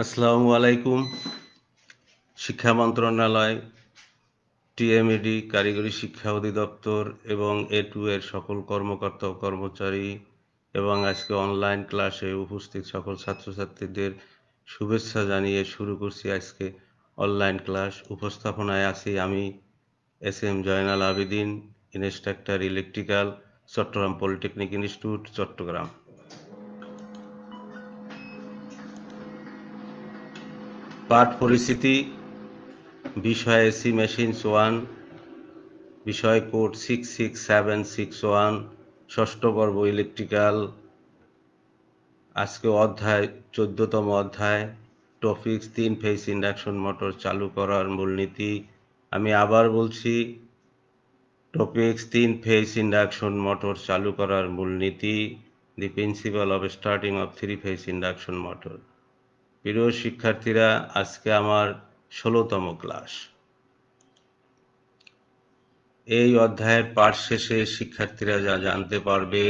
আসসালামু আলাইকুম। শিক্ষা মন্ত্রণালয়, টিএমইডি, কারিগরি শিক্ষা অধিদপ্তর এবং A2 এর সকল কর্মকর্তা ও কর্মচারী এবং আজকে অনলাইন ক্লাসে উপস্থিত সকল ছাত্রছাত্রীদের শুভেচ্ছা জানিয়ে শুরু করছি আজকে অনলাইন ক্লাস। উপস্থাপনায় আছি আমি S M. Joynal Abedin, instructor electrical, Chittagong polytechnic institute, Chittagong. পাঠ পরিস্থিতি: বিষয় এসি মেশিনস 1, বিষয় কোড 66761, ষষ্ঠ পর্ব ইলেকট্রিক্যাল। আজকে অধ্যায় 14তম অধ্যায়, টপিকস 3 ফেজ ইন্ডাকশন মোটর চালু করার মূলনীতি। আমি আবার বলছি, টপিকস 3 ফেজ ইন্ডাকশন মোটর চালু করার মূলনীতি, the principal of starting of 3 phase induction motor. প্রিয় শিক্ষার্থীরা, আজকে আমার 16তম ক্লাস। এই অধ্যায়ের পাঠ শেষে শিক্ষার্থীরা যা জানতে পারবে: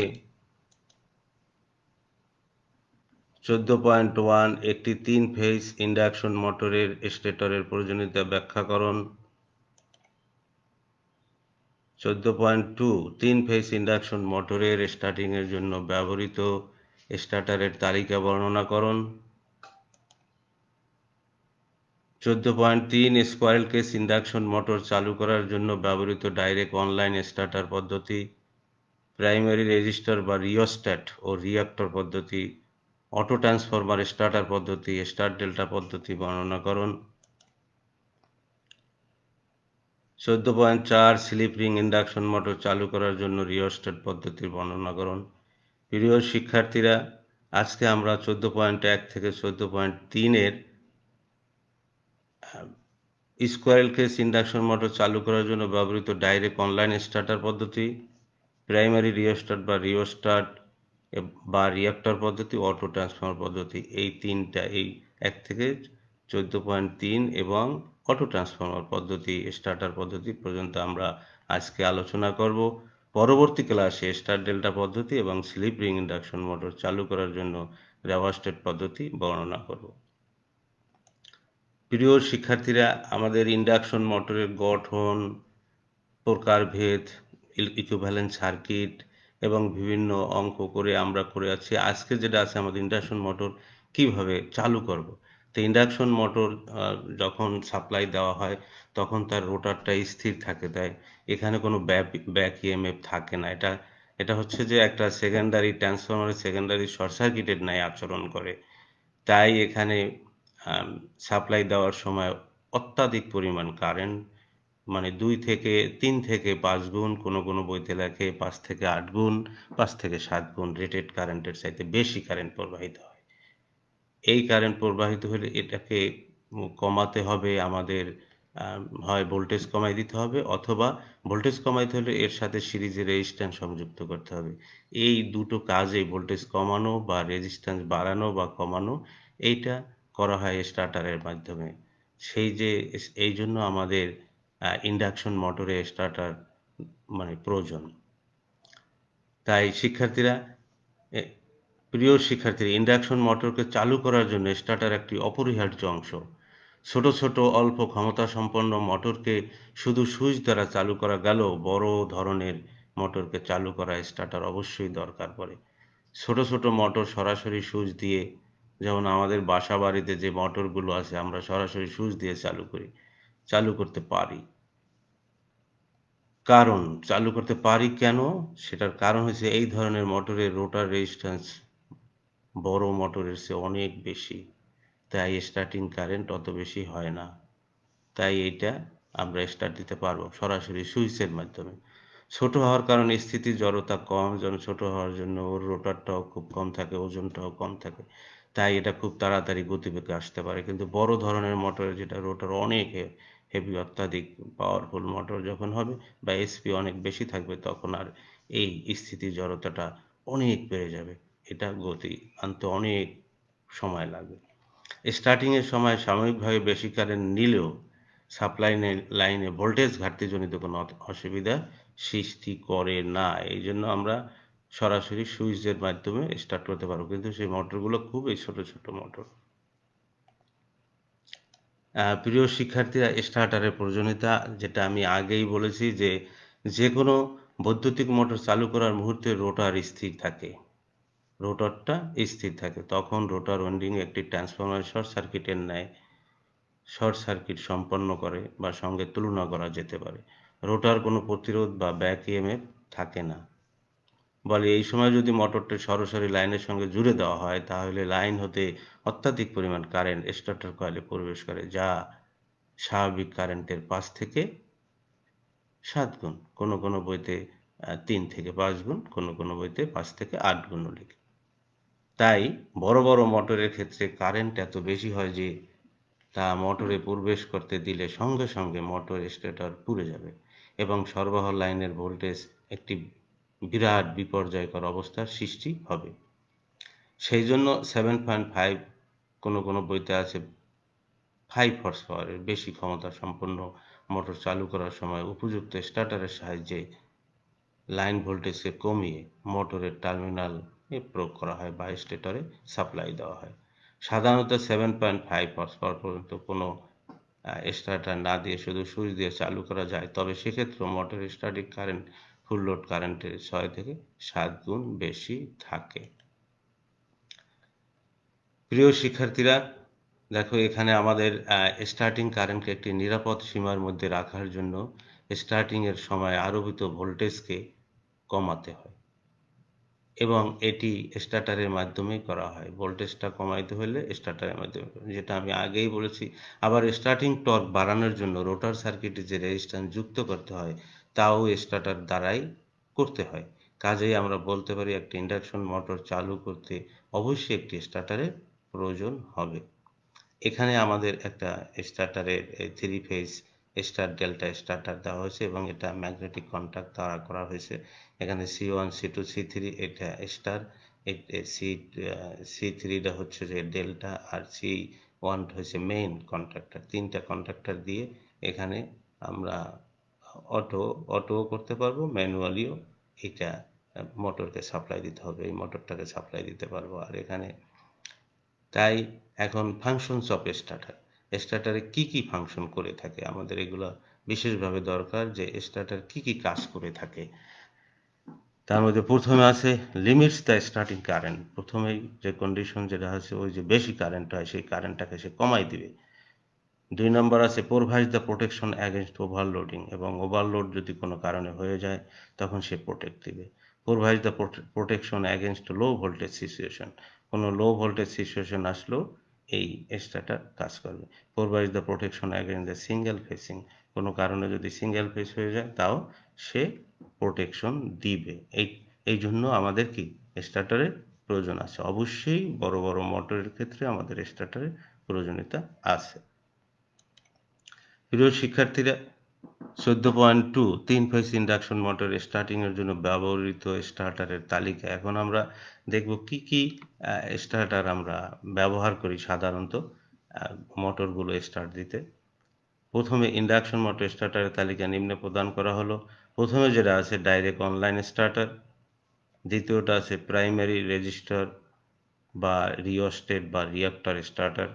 14.1 একটি 3 ফেজ ইন্ডাকশন মোটরের স্টেটরের প্রয়োজনীয়তা ব্যাখ্যা করুন। 14.2 3 ফেজ ইন্ডাকশন মোটরের স্টার্টিংয়ের জন্য ব্যবহৃত স্টার্টারের তালিকা বর্ণনা করুন। 14.3 স্কোয়ারেল কেজ ইন্ডাকশন মোটর চালু করার জন্য ব্যবহৃত ডাইরেক্ট অনলাইন স্টার্টার পদ্ধতি, প্রাইমারি রেজিস্টার বা রিওস্ট্যাট ও রিঅ্যাক্টর পদ্ধতি, অটো ট্রান্সফরমার স্টার্টার পদ্ধতি, স্টার ডেল্টা পদ্ধতি বর্ণনা করুন। 14.4 স্লিপ রিং ইন্ডাকশন মোটর চালু করার জন্য রিওস্ট্যাট পদ্ধতির বর্ণনা করুন। প্রিয় শিক্ষার্থীরা, আজকে আমরা 14.1 থেকে 14.3 এর স্কোয়ারেল কেজ ইন্ডাকশন মোটর চালু করার জন্য ব্যবহৃত ডাইরেক্ট অনলাইন স্টার্টার পদ্ধতি, প্রাইমারি রিওস্ট্যাট বা রিওস্ট্যাট বা রিঅ্যাক্টর পদ্ধতি, অটো ট্রান্সফরমার পদ্ধতি, এই 1 থেকে 14.3 এবং অটো ট্রান্সফরমার পদ্ধতি, স্টার্টার পদ্ধতি পর্যন্ত আমরা আজকে আলোচনা করব। পরবর্তী ক্লাসে স্টার ডেল্টা পদ্ধতি এবং স্লিপ রিং ইন্ডাকশন মোটর চালু করার জন্য রিওস্ট্যাট পদ্ধতি বর্ণনা করব। প্রিয় শিক্ষার্থীরা, আমাদের ইন্ডাকশন মোটরের গঠন, প্রকারভেদ, ইকুইভ্যালেন্ট সার্কিট এবং বিভিন্ন অঙ্ক করে আমরা করে আছি। আজকে যেটা আছে আমাদের ইন্ডাকশন মোটর কিভাবে চালু করব। তো ইন্ডাকশন মোটর যখন সাপ্লাই দেওয়া হয় তখন তার রোটারটা স্থির থাকে, তাই এখানে কোনো ব্যাক ইএমএফ থাকে না। এটা হচ্ছে যে একটা সেকেন্ডারি ট্রান্সফরমারের সেকেন্ডারি শর্ট সার্কিটের ন্যায় আচরণ করে। তাই এখানে সাপ্লাই দেওয়ার সময় অত্যাধিক পরিমাণ কারেন্ট, মানে 3 থেকে 5 গুণ, কোনো বইতে লেখে 5 থেকে 8 গুণ, 5 থেকে 7 গুণ রেটেড কারেন্টের চাইতে বেশি কারেন্ট প্রবাহিত হয়। এই কারেন্ট প্রবাহিত হলে এটাকে কমাতে হবে আমাদের, হয় ভোল্টেজ কমাই দিতে হবে, অথবা ভোল্টেজ কমাইতে হলে এর সাথে সিরিজে রেজিস্ট্যান্স সংযুক্ত করতে হবে। এই দুটো কাজে, ভোল্টেজ কমানো বা রেজিস্ট্যান্স বাড়ানো বা কমানো, এইটা করা হয় স্টার্টারের মাধ্যমে। এই জন্য আমাদের ইন্ডাকশন মোটরে স্টার্টার মানে প্রয়োজন। তাই শিক্ষার্থীরা, প্রিয় শিক্ষার্থীরা, ইন্ডাকশন মোটরকে চালু করার জন্য স্টার্টার একটি অপরিহার্য অংশ। ছোট ছোট অল্প ক্ষমতাসম্পন্ন মোটরকে শুধু সুইচ দ্বারা চালু করা গেলেও বড় ধরনের মোটরকে চালু করা স্টার্টার অবশ্যই দরকার পড়ে। ছোট ছোট মোটর সরাসরি সুইচ দিয়ে, যেমন আমাদের বাসা বাড়িতে যে মোটরগুলো আছে আমরা সরাসরি সুইচ দিয়ে চালু করতে পারি। কারণ চালু করতে পারি কেন? সেটার কারণ হচ্ছে এই ধরনের মোটরের রোটার রেজিস্ট্যান্স বড় মোটরের চেয়ে অনেক বেশি, তাই স্টার্টিং কারেন্ট অত বেশি হয় না। তাই এইটা আমরা স্টার্ট দিতে পারবো সরাসরি সুইচের মাধ্যমে। ছোট হওয়ার কারণে স্থিতি জড়তা কম, যেন ছোট হওয়ার জন্য ওর রোটারটাও খুব কম থাকে, ওজনটাও কম থাকে, তাই এটা খুব তাড়াতাড়ি গতিবেগে আসতে পারে। কিন্তু বড় ধরনের মোটরে, যেটা রোটার অনেক হেভি, অত্যাধিক পাওয়ারফুল মোটর যখন হবে বা এসপি অনেক বেশি থাকবে, তখন আর এই স্থিতি জড়তাটা অনেক বেড়ে যাবে, এটা গতি আনতে অনেক সময় লাগবে। স্টার্টিংয়ের সময় সাময়িকভাবে বেশি কারেন্ট নিলেও সাপ্লাই লাইনে ভোল্টেজ ঘাটতিজনিত কোনো অসুবিধা সৃষ্টি করে না। এই জন্য আমরা সরাসরি সুইচের মাধ্যমে স্টার্ট করতে পারবো, কিন্তু সেই মোটরগুলো খুবই ছোট ছোট মোটর। প্রিয় শিক্ষার্থীরা, স্টার্টারের প্রয়োজনীয়তা যেটা আমি আগেই বলেছি যে, যেকোনো বৈদ্যুতিক মোটর চালু করার মুহূর্তে রোটার স্থির থাকে। রোটরটা স্থির থাকে। তখন রোটার ওয়াইন্ডিং একটি ট্রান্সফরমার শর্ট সার্কিটের ন্যায় শর্ট সার্কিট সম্পন্ন করে বা সঙ্গে তুলনা করা যেতে পারে। রোটার কোনো প্রতিরোধ বা ব্যাক ইএমএফ থাকে না। বলে এই সময় যদি মোটরটি সরাসরি লাইনের সঙ্গে জুড়ে দেওয়া হয়, তাহলে লাইন হতে অত্যাধিক পরিমাণ কারেন্ট স্টার্টার কয়েলে প্রবেশ করে, যা স্বাভাবিক কারেন্টের ৫ থেকে ৭ গুণ, কোনো বইতে ৩ থেকে ৫ গুণ, কোনো বইতে ৫ থেকে ৮ গুণও লিখে। তাই বড় মোটরের ক্ষেত্রে কারেন্ট এত বেশি হয় যে তা মোটরে প্রবেশ করতে দিলে সঙ্গে সঙ্গে মোটর স্টেটর পুড়ে যাবে এবং সরবরাহ লাইনের ভোল্টেজ একটি বিরাট বিপর্যয়কর অবস্থার সৃষ্টি হবে। সেই জন্য 7.5, কোনো বইতে আছে 5 হর্স পাওয়ারের বেশি ক্ষমতা সম্পন্ন মোটর চালু করার সময় উপযুক্ত স্টার্টারের সাহায্যে লাইন ভোল্টেজকে কমিয়ে মোটরের টার্মিনালে প্রয়োগ করা হয় বা স্টেটরে সাপ্লাই দেওয়া হয়। সাধারণত 7.5 হর্স পাওয়ার পর্যন্ত কোনো স্টার্টার না দিয়ে শুধু সুইচ দিয়ে চালু করা যায়, তবে সেক্ষেত্রে মোটরের স্টার্টিং কারেন্ট ফুল লোড কারেন্টের 6 থেকে 7 গুণ বেশি থাকে। প্রিয় শিক্ষার্থীরা, দেখো এখানে আমাদের স্টার্টিং কারেন্টকে একটি নিরাপদ সীমার মধ্যে রাখার জন্য স্টার্টিংয়ের সময় আরোপিত ভোল্টেজকে কমাতে হয় এবং এটি স্টার্টারের মাধ্যমেই করা হয়। ভোল্টেজটা কমাইতে হলে স্টার্টারের মাধ্যমে, যেটা আমি আগেই বলেছি। আবার স্টার্টিং টর্ক বাড়ানোর জন্য রোটার সার্কিটে যে রেজিস্ট্যান্স যুক্ত করতে হয়, তাও স্টার্টার দ্বারাই করতে হয়। কাজেই আমরা বলতে পারি একটি ইন্ডাকশন মোটর চালু করতে অবশ্যই একটি স্টার্টারের প্রয়োজন হবে। এখানে আমাদের একটা স্টার্টারের 3 ফেজ স্টার ডেল্টা স্টার্টার দেওয়া হয়েছে এবং এটা ম্যাগনেটিক কন্ট্যাক্ট দ্বারা করা হয়েছে। এখানে C1, C2, C3 এটা স্টার, C3টা হচ্ছে যে ডেল্টা, আর C1 হচ্ছে মেইন কন্ট্যাক্টর। 3টা কন্ট্যাক্টর দিয়ে এখানে আমরা অটোও করতে পারবো, ম্যানুয়ালিও এটা মোটরকে সাপ্লাই দিতে হবে, এই মোটরটাকে সাপ্লাই দিতে পারবো। আর এখানে তাই এখন ফাংশনস অফ স্টার্টার, স্টার্টারে কি ফাংশন করে থাকে, আমাদের এগুলো বিশেষভাবে দরকার যে স্টার্টার কি কাজ করে থাকে। তার মধ্যে প্রথমে আছে লিমিটস দ্য স্টার্টিং কারেন্ট। প্রথমেই যে কন্ডিশন যেটা আছে, ওই যে বেশি কারেন্ট হয় সেই কারেন্টটাকে সে কমাই দিবে। 2 নম্বর আছে provide the protection against overloading, এবং ওভারলোড যদি কোনো কারণে হয়ে যায় তখন সে প্রোটেক্ট দিবে। Provide the protection against low voltage situation, কোনো লো ভোল্টেজ সিচুয়েশন আসলেও এই স্টার্টার কাজ করবে। Provide the protection against the single facing, কোনো কারণে যদি সিঙ্গেল ফেস হয়ে যায় তাও সে প্রোটেকশন দিবে। এই জন্য আমাদের কি স্টার্টারের প্রয়োজন আছে। অবশ্যই বড় মোটরের ক্ষেত্রে আমাদের স্টার্টারের প্রয়োজনীয়তা আছে। প্রিয় শিক্ষার্থীরা, 14.2 3 ফেজ ইন্ডাকশন মোটর স্টার্টিংয়ের জন্য ব্যবহৃত স্টার্টারের তালিকা। এখন আমরা দেখব কি স্টার্টার আমরা ব্যবহার করি সাধারণত মোটরগুলো স্টার্ট দিতে। প্রথমে ইন্ডাকশন মোটর স্টার্টারের তালিকা নিম্নে প্রদান করা হলো। প্রথমে যেটা আছে ডাইরেক্ট অনলাইন স্টার্টার, দ্বিতীয়টা আছে প্রাইমারি রেজিস্টার বা রিওস্টেট বা reactor starter.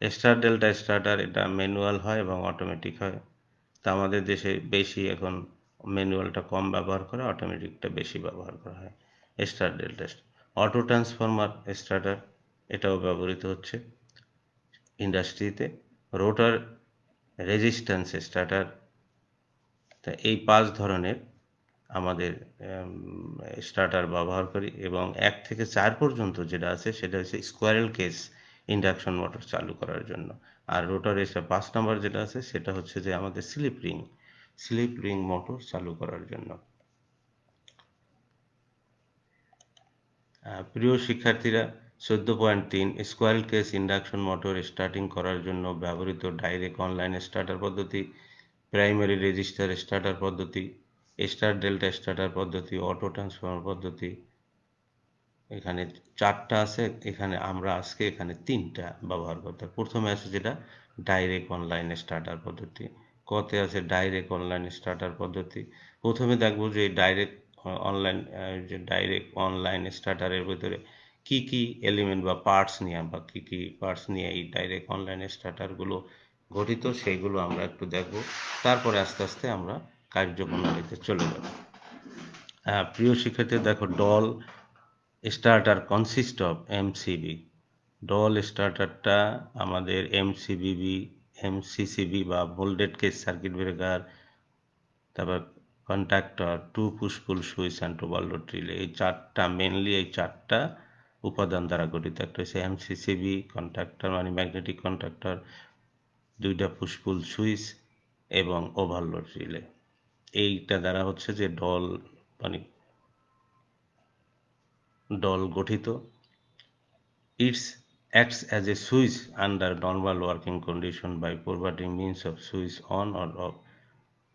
Star delta starter এটা ম্যানুয়াল হয় এবং অটোমেটিক হয়। তা আমাদের দেশে বেশি এখন ম্যানুয়ালটা কম ব্যবহার করে, অটোমেটিকটা বেশি ব্যবহার করা হয়। Star delta auto transformer starter, এটাও ব্যবহৃত হচ্ছে ইন্ডাস্ট্রিতে। রোটার রেজিস্ট্যান্স স্টার্টার। তা এই 5 ধরনের আমাদের স্টার্টার ব্যবহার করি এবং 1 থেকে 4 পর্যন্ত যেটা আছে সেটা হচ্ছে স্কোয়ারেল কেজ ইন্ডাকশন মোটর চালু করার জন্য। আর রোটার এসে 5 নম্বর যেটা আছে সেটা হচ্ছে যে আমাদের স্লিপ রিং মোটর চালু করার জন্য। প্রিয় শিক্ষার্থীরা, 14.3 squirrel cage induction motor starting করার জন্য ব্যবহৃত ডাইরেক্ট অনলাইন স্টার্টার পদ্ধতি, প্রাইমারি রেজিস্টার স্টার্টার পদ্ধতি, স্টার ডেল্টা স্টার্টার পদ্ধতি, অটো ট্রান্সফর্মার পদ্ধতি। এখানে 4টা আছে, এখানে আমরা আজকে এখানে 3টা ব্যবহার করতে। প্রথমে আছে যেটা ডাইরেক্ট অনলাইন স্টার্টার পদ্ধতি। কতে আছে ডাইরেক্ট অনলাইন স্টার্টার পদ্ধতি। প্রথমে দেখবো যে ডাইরেক্ট অনলাইন স্টার্টারের ভিতরে কি কি এলিমেন্ট বা পার্টস নিয়ে বা কি কি পার্টস নিয়ে এই ডাইরেক্ট অনলাইন স্টার্টারগুলো গঠিত সেইগুলো আমরা একটু দেখব। তারপরে আস্তে আস্তে আমরা কার্যপ্রণালীতে চলে যাব। প্রিয় শিক্ষার্থী, দেখো, DOL starter consist of MCB. DOL স্টার্টারটা আমাদের এমসিসিবি বা মোল্ডেড কেস সার্কিট ব্রেকার, তারপর contactor, two push pull switch and overload relay, এই চারটা মেনলি, এই চারটা উপাদান দ্বারা গঠিত। একটা হচ্ছে এমসিসিবি কন্ট্যাক্টর মানে ম্যাগনেটিক কন্ট্যাক্টর, দুইটা পুশ পুল সুইচ এবং ওভারলোড রিলে। এইটা দ্বারা হচ্ছে যে মানে ডল গঠিত। It acts as a switch under normal working condition by providing means of switch on or off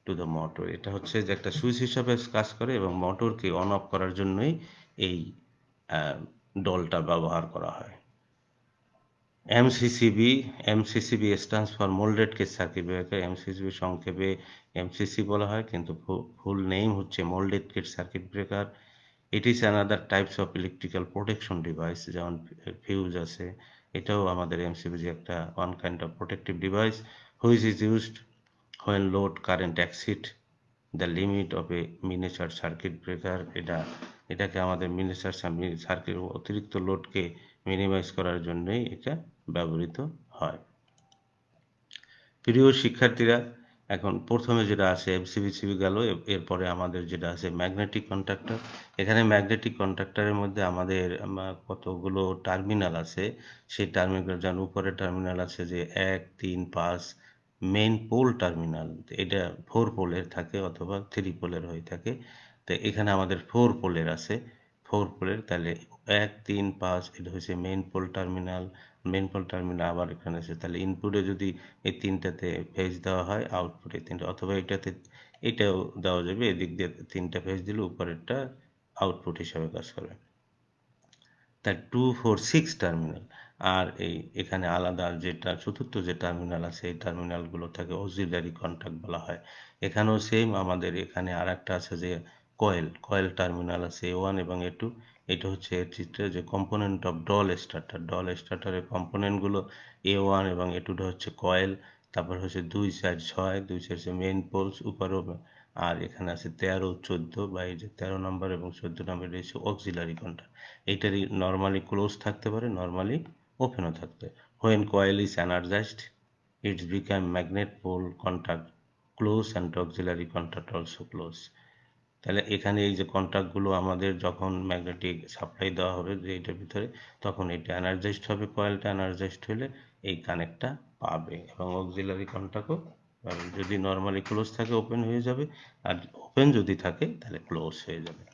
to the motor. এটা হচ্ছে যে একটা সুইচ হিসাবে কাজ করে এবং মোটরকে অন অফ করার জন্যই এই ডলটা ব্যবহার করা হয়। MCCB, MCCB stands for moulded case circuit breaker. MCCB সংক্ষেপে এমসিসি বলা হয়, কিন্তু ফুল নেম হচ্ছে moulded case circuit breaker. It is another types of electrical protection device, যেমন ফিউজ আছে, এটাও আমাদের এমসিবি একটা one kind of protective device which is used when load current exceed the limit of A miniature circuit breaker. এটাকে আমাদের miniature circuit অতিরিক্ত লোডকে minimise করার জন্যই এটা ব্যবহৃত হয়। প্রিয় শিক্ষার্থীরা, এখন প্রথমে যেটা আছে এমসিবিসিবি গেল, এরপরে আমাদের যেটা আছে ম্যাগনেটিক কন্ট্রাক্টর। এখানে ম্যাগনেটিক কন্ট্রাক্টরের মধ্যে আমাদের কতগুলো টার্মিনাল আছে। সেই টার্মিনাল, যেমন উপরে টার্মিনাল আছে যে 1, 3, 5 মেইন পোল টার্মিনাল। এটা 4 পোলের থাকে অথবা 3 পোলের হয়ে থাকে। তো এখানে আমাদের 4 পোলের আছে, 4 পোলের। তাহলে 1, 3, 5 এটা হচ্ছে main pole terminal. Main pole terminal আবার এখানে আছে। তাহলে ইনপুটে যদি এই তিনটাতে ফেজ দেওয়া হয়, আউটপুটে তিনটা, অথবা এটাও দেওয়া যাবে, এদিক দিয়ে তিনটা ফেজ দিলে উপরেরটা আউটপুট হিসাবে কাজ করবে। তাই 2, 4, 6 টার্মিনাল। আর এখানে আলাদা যেটা চতুর্থ যে টার্মিনাল আছে, এই টার্মিনালগুলো থাকে অক্সিলারি কন্ট্যাক্ট বলা হয়। এখানেও সেম, আমাদের এখানে আর একটা আছে যে কয়েল টার্মিনাল আছে A1 এবং A2। এটা হচ্ছে এর চিত্রে যে component of DOL starter. DOL স্টার্টারের কম্পোনেন্টগুলো A1 এবং A2টা হচ্ছে কয়েল, তারপর হচ্ছে 2, 4, 6, 2, 4 হচ্ছে মেইন পোলস উপরেও, আর এখানে আছে 13, 14 বা এই যে 13 নম্বর এবং 14 নম্বর হচ্ছে অক্সিলারি কন্ট্যাক্ট। এইটারই নর্মালি ক্লোজ থাকতে পারে, নর্মালি ওপেনও থাকতে পারে। When coil is energised its become magnet pole contact close and auxiliary contact also close. তাহলে এখানে এই যে কন্ট্যাক্টগুলো আমাদের যখন ম্যাগনেটিক সাপ্লাই দেওয়া হবে যে এটার ভিতরে, তখন এটা এনার্জাইজড হবে, কয়েলটা এনার্জাইজড হলে এই কানেক্টটা পাবে এবং অক্সিলারি কন্ট্যাক্টও পাবে। যদি নর্মালি ক্লোজ থাকে ওপেন হয়ে যাবে, আর ওপেন যদি থাকে তাহলে ক্লোজ হয়ে যাবে।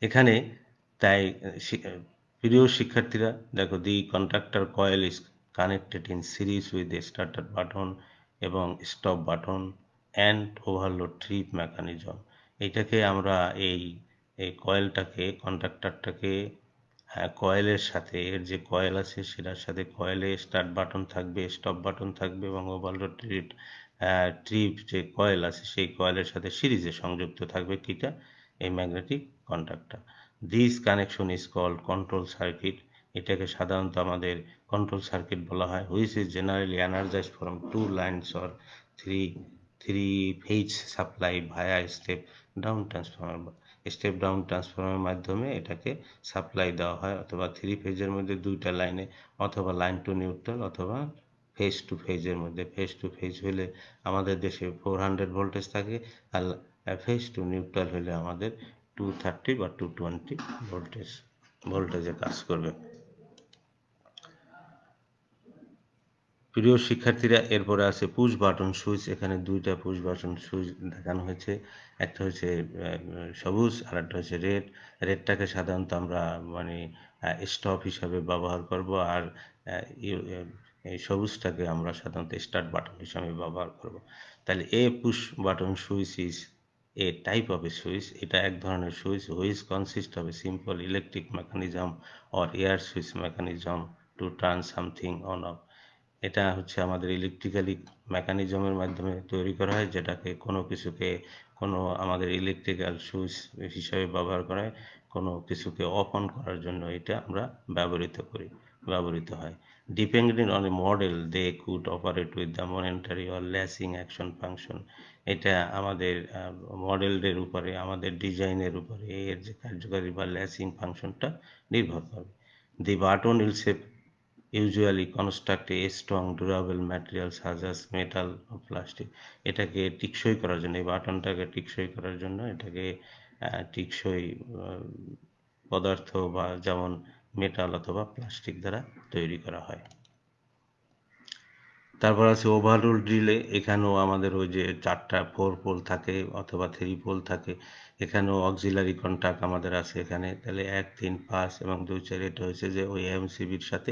এখানে তাই প্রিয় শিক্ষার্থীরা, দেখো, the contractor coil is connected in series with a starter button এবং stop button and overload trip mechanism. এইটাকে আমরা এই কন্ট্রাক্টরটাকে কয়েলের সাথে, এর যে কয়েল আছে সেটার সাথে কয়েলে স্টার্ট বাটন থাকবে, স্টপ বাটন থাকবে এবং ওভারলোড ট্রিপ যে কয়েল আছে সেই কয়েলের সাথে সিরিজে সংযুক্ত থাকবে কিটা, এই magnetic contractor. This connection is called control circuit. এটাকে সাধারণত আমাদের কন্ট্রোল সার্কিট বলা হয়। Which is generally energised from 2 lines or three phase supply via step down transformer. Step down ট্রান্সফর্মারের মাধ্যমে এটাকে সাপ্লাই দেওয়া হয়, অথবা 3 ফেজের মধ্যে 2টা লাইনে, অথবা লাইন টু নিউট্রাল, অথবা ফেজ টু ফেজের মধ্যে। ফেজ টু ফেজ হলে আমাদের দেশে 400 ভোল্টেজ থাকে, আর ফেজ টু নিউট্রাল হলে আমাদের 230 বা 220 ভোল্টেজে কাজ করবে। প্রিয় শিক্ষার্থীরা, এরপরে আছে পুশ বাটন সুইচ। এখানে দুইটা পুশ বাটন সুইচ দেখানো হয়েছে, একটা হচ্ছে সবুজ আর একটা হচ্ছে রেড। রেডটাকে সাধারণত আমরা মানে স্টপ হিসাবে ব্যবহার করব, আর এই সবুজটাকে আমরা সাধারণত স্টার্ট বাটন হিসাবে ব্যবহার করব। তাহলে push button switch is a type of A switch. এটা এক ধরনের switch which consist of a simple electric mechanism or air switch mechanism to turn something on of. এটা হচ্ছে আমাদের ইলেকট্রিক্যালি মেকানিজমের মাধ্যমে তৈরি করা হয়, যেটাকে কোনো কিছুকে আমাদের ইলেকট্রিক্যাল সুইচ হিসাবে ব্যবহার করা হয়। কোনো কিছুকে অফ অন করার জন্য এটা আমরা ব্যবহৃত হয়। Depending on a model they could operate with the momentary or latching action function. এটা আমাদের মডেলের উপরে, আমাদের ডিজাইনের উপরে এর যে কার্যকারী বা ল্যাসিং ফাংশনটা নির্ভর করবে। The button itself usually construct a strong durable material such as metal or plastic। এটাকে টিকসই করার জন্য, এই বাটনটাকে টিকসই করার জন্য এটাকে টিকসই পদার্থ বা যেমন মেটাল অথবা প্লাস্টিক দ্বারা তৈরি করা হয়। তারপর আছে ওভারলোড রিলে। এখানেও আমাদের ওই যে 4টা 4 পোল থাকে অথবা 3 পোল থাকে, এখানেও অক্সিলারি কন্টাক্ট আমাদের আছে এখানে। তাহলে 1, 3, 5 এবং 2, 4 এটা হচ্ছে যে ওই এমসিবির সাথে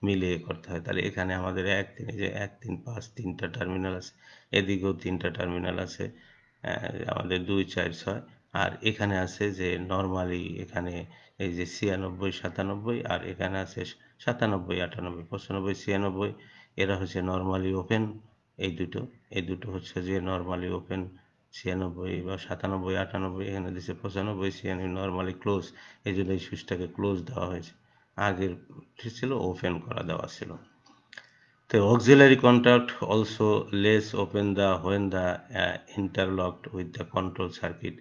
মিলিয়ে করতে হয়। তাহলে এখানে আমাদের 1, 3 যে 1, 3, 5 3টা টার্মিনাল আছে, এদিকেও 3টা টার্মিনাল আছে, আমাদের 2, 4, 6। আর এখানে আছে যে নর্মালি এখানে এই যে 96, 97 আর এখানে আছে 97, 98, 95, 96। এরা হচ্ছে নর্মালি ওপেন। এই দুটো হচ্ছে যে নর্মালি ওপেন। 96 বা 97, 98 এখানে দিচ্ছে 95, 96 নর্মালি ক্লোজ। এই জন্য এই সুইচটাকে ক্লোজ দেওয়া হয়েছে, আগের ছিল ওপেন করা দেওয়া ছিল। The auxiliary contact also lays open the when the interlocked with the control circuit,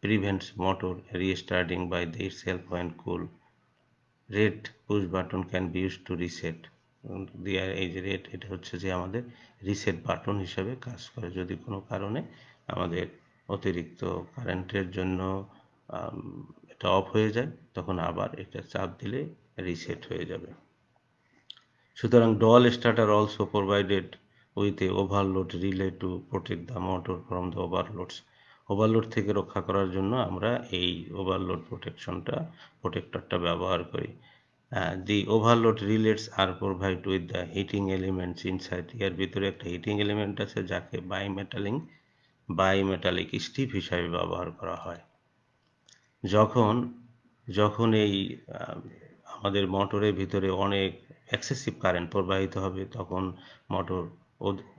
prevents motor restarting by itself when cool. Red push button can be use to reset. এই যে red, এটা হচ্ছে যে আমাদের reset button হিসাবে কাজ করে। যদি কোনো কারণে আমাদের অতিরিক্ত কারেন্টের জন্য এটা অফ হয়ে যায়, তখন আবার এটা চাপ দিলে রিসেট হয়ে যাবে। সুতরাং DOL starter also provided with a overload relay to protect the motor from the overloads. Overload থেকে রক্ষা করার জন্য আমরা এই ওভারলোড প্রোটেক্টরটা ব্যবহার করি। The overload relays are provide with the heating elements inside. এর ভিতরে একটা হিটিং এলিমেন্ট আছে যাকে বাইমেটালিক স্টিপ হিসাবে ব্যবহার করা হয়। যখন যখন এই আমাদের মোটরের ভিতরে অনেক এক্সেসিভ কারেন্ট প্রবাহিত হবে, তখন মোটর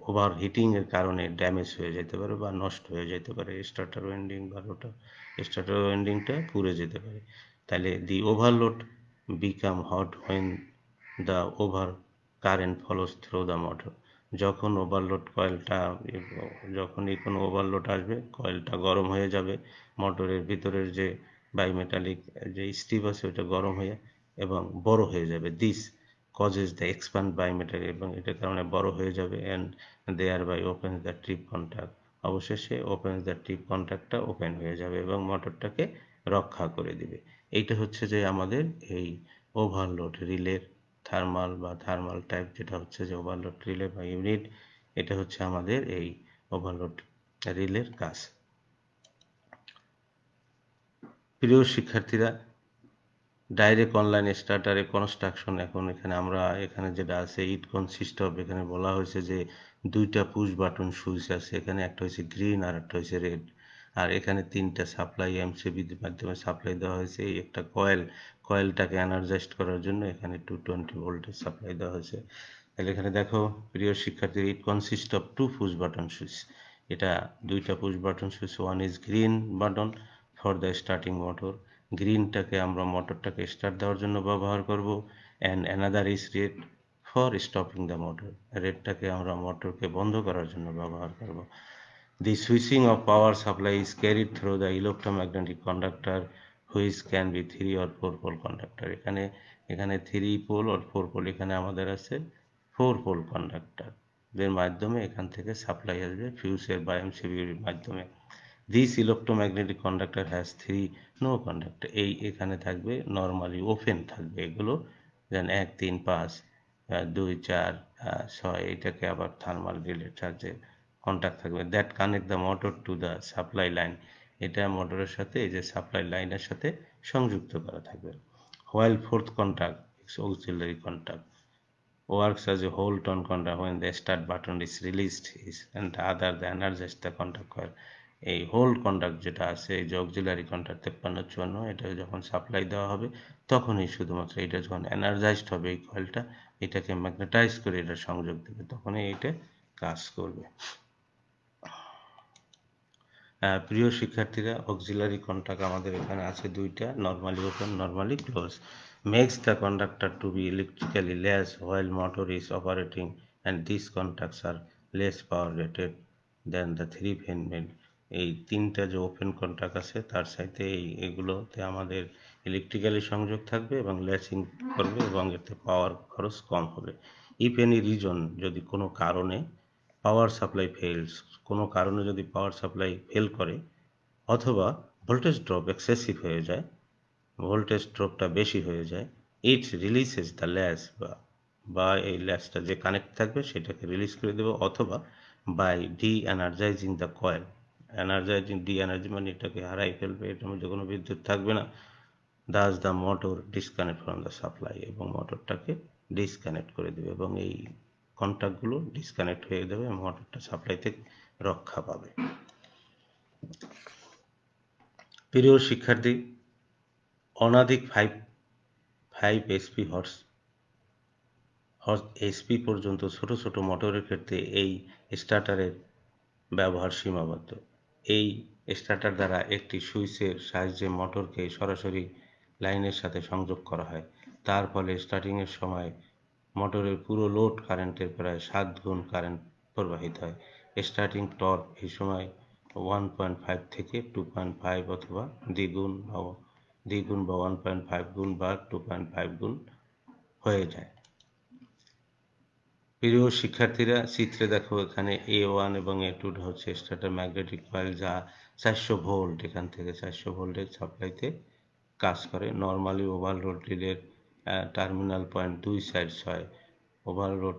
ওভার হিটিংয়ের কারণে ড্যামেজ হয়ে যেতে পারে বা নষ্ট হয়ে যেতে পারে। স্টার্টার ওয়াইন্ডিং বা রোটার স্টার্টার ওয়াইন্ডিংটা পুড়ে যেতে পারে। তাহলে the overload become hot when the over current follows through the motor. যখন ওভারলোড কয়েলটা, যখনই কোনো ওভারলোড আসবে কয়েলটা গরম হয়ে যাবে, মোটরের ভিতরের যে বাইমেটালিক যে স্টিপ আছে ওটা গরম হয়ে এবং বড় হয়ে যাবে। This causes the expand bimetallic, এবং এটার কারণে বড় হয়ে যাবে। And thereby open the trip contact. অবশেষে ওপেন দ্য ট্রিপ কন্ট্যাক্টটা ওপেন হয়ে যাবে এবং মোটরটাকে রক্ষা করে দিবে। এইটা হচ্ছে যে আমাদের এই ওভারলোড রিলের থার্মাল টাইপ, যেটা হচ্ছে যে ওভারলোড রিলে বা ইউনিট, এটা হচ্ছে আমাদের এই ওভারলোড রিলের কাজ। প্রিয় শিক্ষার্থীরা, ডাইরেক্ট অনলাইন স্টার্টারে কনস্ট্রাকশন। এখন এখানে যেটা আছে, ইট কনসিস্ট অফ, এখানে বলা হয়েছে যে 2টা পুশ বাটন সুইচ আছে। এখানে একটা হচ্ছে গ্রিন আর একটা হচ্ছে রেড। আর এখানে 3টা সাপ্লাই এমসিবির মাধ্যমে সাপ্লাই দেওয়া হয়েছে। এই একটা কয়েলটাকে এনার্জাইজড করার জন্য এখানে 220 ভোল্টের সাপ্লাই দেওয়া হয়েছে। তাহলে এখানে দেখো প্রিয় শিক্ষার্থী, it consist of 2 push button switch. এটা 2টা push button switch. One is green button for the starting motor. গ্রিনটাকে আমরা মোটরটাকে স্টার্ট দেওয়ার জন্য ব্যবহার করব। And another is red for stopping the motor. রেডটাকে আমরা মোটরকে বন্ধ করার জন্য ব্যবহার করব। The switching of power supply is carried through the electromagnetic conductor which can be 3 or 4 pole conductor। এখানে 3 পোল or 4 পোল, এখানে আমাদের আছে 4 পোল কন্ডাক্টর এর মাধ্যমে এখান থেকে সাপ্লাই আসবে ফিউজের বা এমসিবির মাধ্যমে। This electromagnetic conductor has 3 no conductor. এখানে থাকবে নর্মালি ওপেন থাকবে এগুলো, যেন 1, 3, 5, 2, 4, 6। এটাকে আবার থার্মাল রিলে চার্জে কন্ট্যাক্ট থাকবে। That connect the motor to the supply line. এটা মোটরের সাথে এই যে সাপ্লাই লাইনের সাথে সংযুক্ত করা থাকবে। While fourth contact auxiliary contact works as a hold on contact when the start button is released and the other the energize the contact coil। এই হোল্ড কন্ট্যাক্ট যেটা আছে, এই যে অক্সিলারি কন্ট্যাক্ট 53, এটা যখন সাপ্লাই দেওয়া হবে তখনই শুধুমাত্র, এটা যখন এনার্জাইজড হবে এই কয়েলটা, এটাকে ম্যাগনেটাইজ করে এটা সংযোগ দেবে, তখনই এটা কাজ করবে। প্রিয় শিক্ষার্থীরা, অক্সিলারি কন্টাক্ট আমাদের এখানে আছে দুইটা, normally open, normally close. Makes the conductor to be electrically less while motor is operating, and these contacts are less power rated than the three ফেন মেন। এই তিনটা যে ওপেন কন্টাক্ট আছে তার সাথে এগুলোতে আমাদের ইলেকট্রিক্যালি সংযোগ থাকবে এবং লেসিং করবে এবং এতে পাওয়ার খরচ কম হবে। ইফ এনি রিজন, যদি কোনো কারণে পাওয়ার সাপ্লাই ফেলস, কোনো কারণে যদি পাওয়ার সাপ্লাই ফেল করে অথবা ভোল্টেজ ড্রপ এক্সেসিভ হয়ে যায়, ভোল্টেজ ড্রপটা বেশি হয়ে যায়, ইট রিলিজেস দ্য ল্যাস, বা এই ল্যাসটা যে কানেক্ট থাকবে সেটাকে রিলিজ করে দেবে, অথবা by de energising the coil. Energising, de energy মানে এটাকে হারাই ফেলবে, এটার মধ্যে কোনো বিদ্যুৎ থাকবে না। Das the motor disconnect from the supply, এবং মোটরটাকে ডিসকানেক্ট করে দেবে এবং এই কন্ট্যাক্টগুলো ডিসকানেক্ট হয়ে যাবে, মোটরটা সাপ্লাই থেকে রক্ষা পাবে। প্রিয় শিক্ষার্থী, অনধিক ফাইভ এসপি পর্যন্ত ছোট ছোট মোটরের ক্ষেত্রে এই স্টার্টারের ব্যবহার সীমাবদ্ধ। এই স্টার্টার দ্বারা একটি সুইচের সাহায্যে মোটরকে সরাসরি লাইনের সাথে সংযোগ করা হয়। তার ফলে স্টার্টিংয়ের সময় মোটরের পুরো লোড কারেন্টের প্রায় 7 গুণ কারেন্ট প্রবাহিত হয়। স্টার্টিং টর্ক এই সময় 1.5 থেকে 2.5 অথবা দ্বিগুণ বা 1.5 গুণ বা 2.5 গুণ হয়ে যায়। প্রিয় শিক্ষার্থীরা, চিত্রে দেখো এখানে A1 এবং A2 হচ্ছে স্টার্টার ম্যাগনেটিক কয়েল, যা 400 ভোল্ট, এখান থেকে 400 ভোল্টের সাপ্লাইতে কাজ করে। নর্মালি ওভারলোড রিলের টার্মিনাল পয়েন্ট 2, 4, 6। ওভারলোড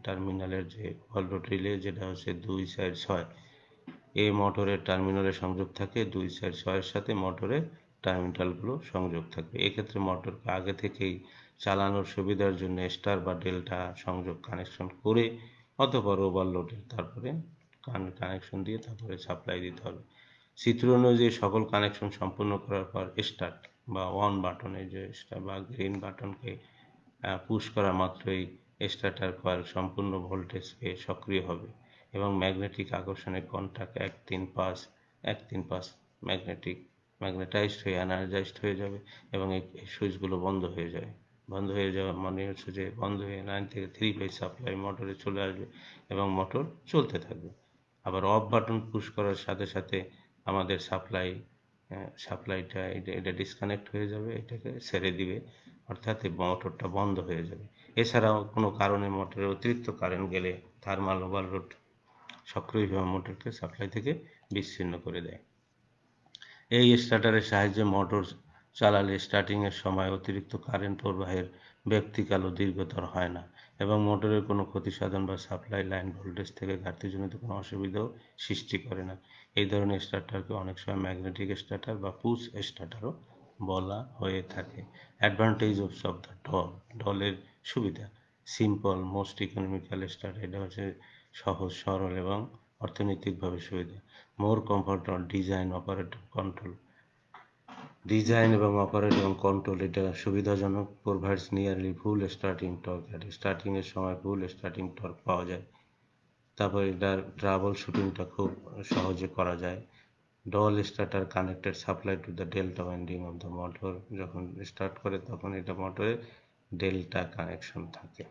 টার্মিনালের যে ওভারলোড রিলে যেটা হচ্ছে 2, 4, 6, এই মোটরের টার্মিনালে সংযোগ থাকে 2, 4, 6-এর সাথে মোটরের টার্মিনালগুলো সংযোগ থাকবে। এক্ষেত্রে মোটরকে আগে থেকেই চালানোর সুবিধার জন্য স্টার বা ডেল্টা সংযোগ কানেকশন করে অথবা ওভারলোডের তারপরে কানেকশন দিয়ে তারপরে সাপ্লাই দিতে হবে। চিত্র অনুযায়ী সকল কানেকশন সম্পূর্ণ করার পর স্টার্ট বা অন বাটনে যে বা গ্রিন বাটনকে পুশ করা মাত্রই স্টার্টার কয়েল সম্পূর্ণ ভোল্টেজ পেয়ে সক্রিয় হবে এবং ম্যাগনেটিক আকর্ষণের কন্টাক্ট 1, 3, 5 ম্যাগনেটাইজড হয়ে এনার্জাইজড হয়ে যাবে এবং এই সুইচগুলো বন্ধ হয়ে যাবে। বন্ধ হয়ে যাওয়া মানে হচ্ছে যে বন্ধ হয়ে লাইন থেকে 3 ফেজ সাপ্লাই মোটরে চলে আসবে এবং মোটর চলতে থাকবে। আবার অফ বাটন পুশ করার সাথে সাথে আমাদের সাপ্লাইটা এটা ডিসকানেক্ট হয়ে যাবে, এটাকে ছেড়ে দিবে, অর্থাৎ এই মোটরটা বন্ধ হয়ে যাবে। এছাড়াও কোনো কারণে মোটরে অতিরিক্ত কারেন্ট গেলে থার্মাল ওভারলোড সক্রিয়ভাবে মোটরকে সাপ্লাই থেকে বিচ্ছিন্ন করে দেয়। এই স্টার্টারের সাহায্যে মোটর চালালে স্টার্টিংয়ের সময় অতিরিক্ত কারেন্ট প্রবাহের ব্যাপ্তিকালও দীর্ঘতর হয় না এবং মোটরের কোনো ক্ষতিসাধন বা সাপ্লাই লাইন ভোল্টেজ থেকে ঘাটতিজনিত কোনো অসুবিধাও সৃষ্টি করে না। এই ধরনের স্টার্টারকে অনেক সময় ম্যাগনেটিক স্টার্টার বা পুশ স্টার্টারও বলা হয়ে থাকে। অ্যাডভান্টেজ অফ দ্য ডলের সুবিধা: সিম্পল, মোস্ট ইকোনমিক্যাল স্টার্টার, এটা হচ্ছে সহজ, সরল এবং অর্থনৈতিকভাবে সুবিধা। মোর কমফোর্টেবল ডিজাইন এবং অপারেট এবং কন্ট্রোল, এটা সুবিধাজনক। প্রোভাইডস নিয়ারলি ফুল স্টার্টিং টর্ক, স্টার্টিংয়ের সময় ফুল স্টার্টিং টর্ক পাওয়া যায়। তারপর এটার ট্রাবল শুটিংটা খুব সহজে করা যায়। DOL starter connected supply to the delta winding of the motor, যখন স্টার্ট করে তখন এটা মোটরে ডেল্টা কানেকশন থাকে।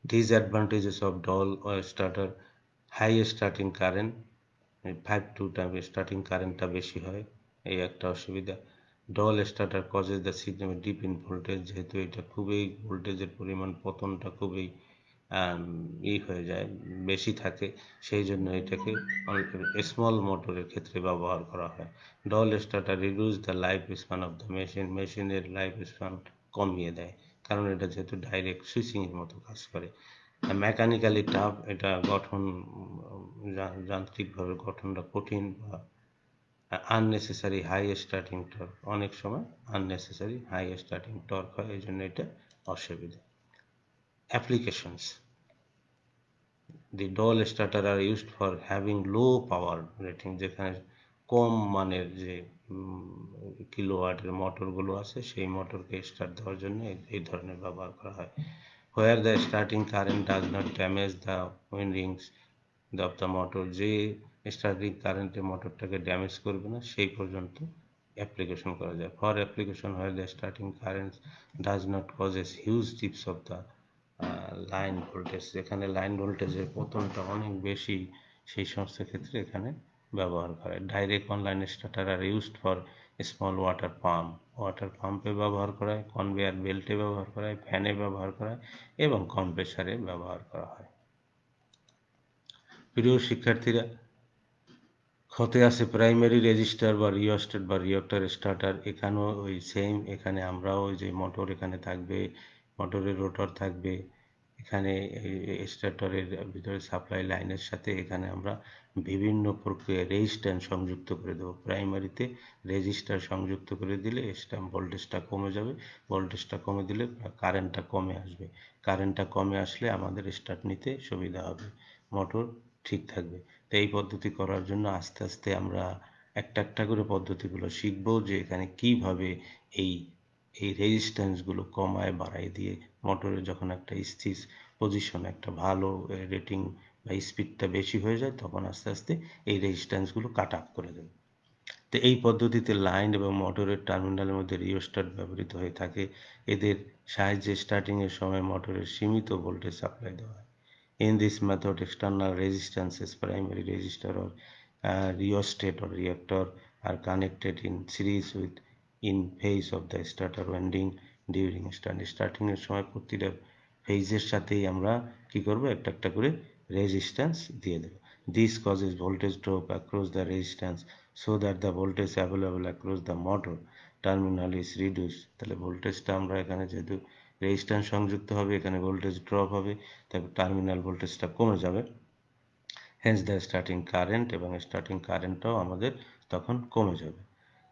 Disadvantages of DOL starter: high starting current, 5-2 starting কারেন্টটা বেশি হয়, এই একটা অসুবিধা। DOL starter causes the system dip in voltage, যেহেতু এটা খুবই ভোল্টেজের পরিমাণ পতনটা খুবই হয়ে যায়, বেশি থাকে, সেই জন্য এটাকে অনেক স্মল মোটরের ক্ষেত্রে ব্যবহার করা হয়। Doll starter reduce the life span of the মেশিনের লাইফ স্প্যান কমিয়ে দেয়, কারণ এটা যেহেতু ডাইরেক্ট সুইচিংয়ের মতো কাজ করে। মেকানিক্যালি টাফ, এটা গঠন যান্ত্রিকভাবে গঠনটা কঠিন বা আননেসেসারি হাই স্টার্টিং টর্ক, অনেক সময় আননেসেসারি হাই স্টার্টিং টর্ক হয়, এই জন্য এটা অসুবিধা। Applications: the doll starter are used for having low power rating, যেখানে কম মানের যে কিলোওয়াটের মোটরগুলো আছে সেই মোটরকে স্টার্ট দেওয়ার জন্য এই ধরনের ব্যবহার করা হয়। Where the starting current does not damage the windings of the motor, যে স্টার্টিং কারেন্টে মোটরটাকে ড্যামেজ করবে না সেই পর্যন্ত অ্যাপ্লিকেশন করা যায়। ফর অ্যাপ্লিকেশন হয় the starting current does not causes huge tips of the line voltage, যেখানে লাইন ভোল্টেজের পতনটা অনেক বেশি সেই সমস্ত ক্ষেত্রে এখানে ব্যবহার করে। Direct online starter are used for small water পাম্পে ব্যবহার করা হয়, কনভেয়ার বেল্টে ব্যবহার করা হয়, ফ্যানে ব্যবহার করা হয় এবং কম্প্রেসারে ব্যবহার করা হয়। প্রিয় শিক্ষার্থীরা, হতে আছে প্রাইমারি রেজিস্টার বা রিওস্টেট বা রিঅ্যাক্টর স্টার্টার। এখানেও ওই সেম, এখানে আমরাও ওই যে মোটর এখানে থাকবে, মোটরের রোটর থাকবে, এখানে স্টার্টারের ভিতরে সাপ্লাই লাইনের সাথে এখানে আমরা বিভিন্ন প্রক্রিয়ায় রেজিস্ট্যান্স সংযুক্ত করে দেবো। প্রাইমারিতে রেজিস্টার সংযুক্ত করে দিলে ভোল্টেজটা কমে যাবে, ভোল্টেজটা কমে দিলে কারেন্টটা কমে আসবে, কারেন্টটা কমে আসলে আমাদের স্টার্ট নিতে সুবিধা হবে, মোটর ঠিক থাকবে। তো এই পদ্ধতি করার জন্য আস্তে আস্তে আমরা একটা একটা করে পদ্ধতিগুলো শিখবো, যে এখানে কিভাবে এই এই রেজিস্ট্যান্সগুলো কমায় বাড়ায় দিয়ে মোটরের যখন একটা স্থির পজিশন, একটা ভালো রেটিং বা স্পিডটা বেশি হয়ে যায়, তখন আস্তে আস্তে এই রেজিস্ট্যান্সগুলো কাট আপ করে দেবে। তো এই পদ্ধতিতে লাইন এবং মোটরের টার্মিনালের মধ্যে রিওস্ট্যাট ব্যবহৃত হয়ে থাকে। এদের সাহায্যে স্টার্টিংয়ের সময় মোটরের সীমিত ভোল্টেজ সাপ্লাই দেওয়া হয়। In this method, external resistances, primary resistor or rheostat or reactor, are connected in series with in phase of the starter winding during starting এর সময় প্রতিটা ফেজের সাথেই আমরা কি করব, একটা একটা করে রেজিস্ট্যান্স দিয়ে দেব। This causes voltage drop across the resistance so that the voltage available across the motor terminal is reduced। তাহলে ভোল্টেজটা আমরা এখানে যেহেতু রেজিস্ট্যান্স সংযুক্ত হবে, এখানে ভোল্টেজ ড্রপ হবে, তারপর টার্মিনাল ভোল্টেজটা কমে যাবে, হেন্স দ্য স্টার্টিং কারেন্ট, এবং স্টার্টিং কারেন্টটাও আমাদের তখন কমে যাবে।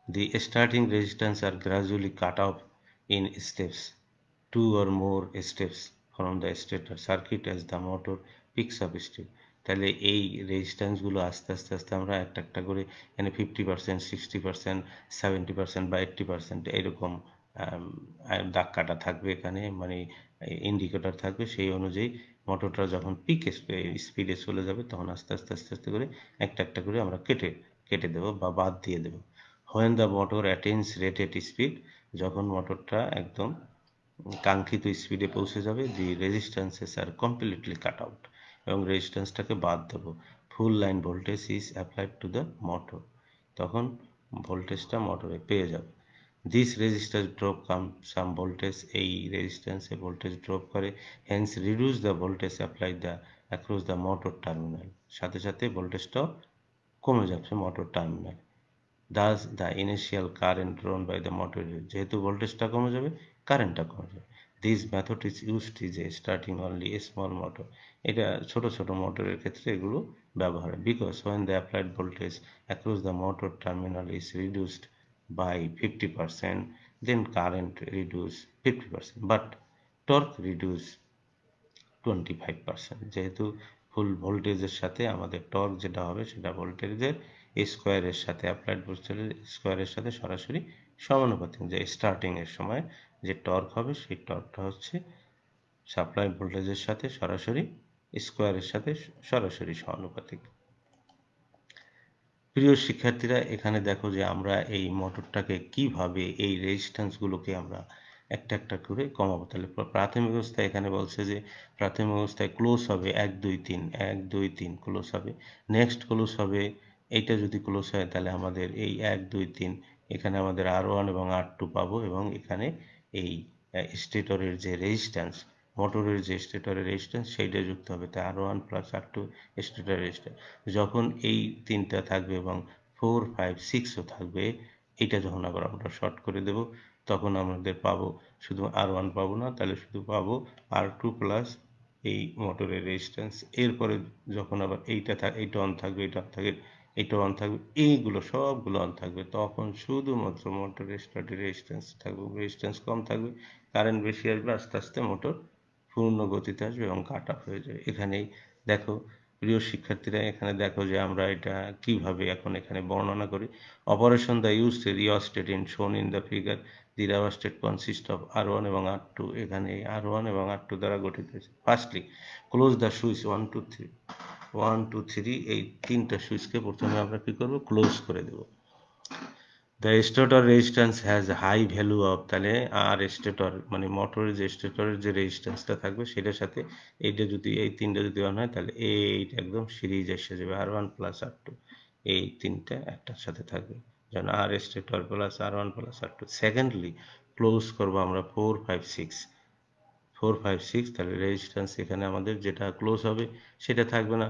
The starting resistance are gradually cut off in steps, 2 or more steps from the stator circuit as the motor picks up speed। তাহলে এই রেজিস্ট্যান্সগুলো আস্তে আস্তে আস্তে আমরা একটা একটা করে এখানে 50%, 60%, 70% বা 80% এরকম দাগ কাটা থাকবে এখানে, মানে ইন্ডিকেটর থাকবে, সেই অনুযায়ী মোটরটা যখন পিক স্পিডে চলে যাবে তখন আস্তে আস্তে আস্তে আস্তে করে একটা একটা করে আমরা কেটে কেটে দেবো বা বাদ দিয়ে দেবো। When the motor attains rated speed, যখন মোটরটা একদম কাঙ্ক্ষিত স্পিডে পৌঁছে যাবে, দি রেজিস্ট্যান্সেস আর কমপ্লিটলি কাট আউট, এবং রেজিস্ট্যান্সটাকে বাদ দেবো। Full line voltage is applied to the motor, তখন ভোল্টেজটা মোটরে পেয়ে যাবে। This resistor drop some voltage, এই রেজিস্ট্যান্সে ভোল্টেজ ড্রপ করে, hence reduce the voltage apply the across the motor terminal, সাথে সাথে ভোল্টেজটাও কমে যাচ্ছে motor terminal. Thus the initial current drawn by the motor, যেহেতু ভোল্টেজটা কমে যাবে, কারেন্টটা কমে যাবে। This method is used is a starting only a small motor, এটা ছোট ছোট মোটরের ক্ষেত্রে এগুলো ব্যবহার হয়। Because when the applied voltage across the motor terminal is reduced by 50%, then current reduce 50%, but torque reduce 25%। যেহেতু ফুল ভোল্টেজের সাথে আমাদের টর্ক যেটা হবে সেটা ভোল্টেজের স্কোয়ারের সাথে, অ্যাপ্লাইড ভোল্টেজের স্কোয়ারের সাথে সরাসরি সমানুপাতিক, যে স্টার্টিং এর সময় যে টর্ক হবে সেই টর্কটা হচ্ছে সাপ্লাই ভোল্টেজের সাথে সরাসরি স্কোয়ারের সাথে সরাসরি সমানুপাতিক। প্রিয় শিক্ষার্থীরা, এখানে দেখো যে আমরা এই মোটরটাকে কিভাবে এই রেজিস্ট্যান্সগুলোকে আমরা একটা একটা করে কমাবো। তাহলে প্রাথমিক অবস্থায় এখানে বলছে যে প্রাথমিক অবস্থায় ক্লোজ হবে 1 2 3, 1 2 3 ক্লোজ হবে। নেক্সট ক্লোজ হবে, এইটা যদি ক্লোজ হয় তাহলে আমাদের এই 1 2 3 এখানে আমাদের R1 এবং R2 পাবো, এবং এখানে এই স্টেটরের যে রেজিস্ট্যান্স, মোটরের যে স্টেটরের রেজিস্ট্যান্স সেইটা যুক্ত হবে, তাই R1 plus R2 stator resistance. যখন এই তিনটা থাকবে এবং 4 5 6ও থাকবে, এইটা যখন আবার আমরা শর্ট করে দেব, তখন আমাদের পাবো শুধু R1 পাবো না, তাহলে শুধু পাবো R2 প্লাস এই মোটরের রেজিস্ট্যান্স। এরপরে যখন আবার এইটা অন থাকবে, এটা অন থাকবে, এটা অন থাকবে, এইগুলো সবগুলো অন থাকবে, তখন শুধুমাত্র মোটরের স্টার্টের রেজিস্ট্যান্স থাকবে, রেজিস্ট্যান্স কম থাকবে, কারেন্ট বেশি আসবে, আস্তে আস্তে মোটর পূর্ণ গতিতে আসবে এবং কাট অফ হয়ে যাবে। এখানেই দেখো প্রিয় শিক্ষার্থীরা, এখানে দেখো যে আমরা এটা কিভাবে এখন এখানে বর্ণনা করি। Operation the use rheostat in শোন in the figure, the rheostat consist of R1 এবং R2, এখানে R1 এবং R2 দ্বারা গঠিত হয়েছে। ফার্স্টলি ক্লোজ দ্য সুইচ 1 2 3, 1 2 3 এই তিনটা সুইচকে প্রথমে আমরা কি করব, ক্লোজ করে দেব। The stator resistance has high value of, তাহলে আর স্টেটর মানে মোটরের যে স্টেটরের যে রেজিস্ট্যান্সটা থাকবে সেটার সাথে এইটা যদি এই তিনটা যদি অন হয় তাহলে এইটা একদম সিরিজ এসে যাবে, R1 প্লাস R2 এই তিনটা একটার সাথে থাকবে, যেমন আর stator plus R1 plus R2। Secondly close করবো আমরা 4 5 6 4 5 6, তাহলে রেজিস্ট্যান্স এখানে আমাদের যেটা ক্লোজ হবে সেটা থাকবে না,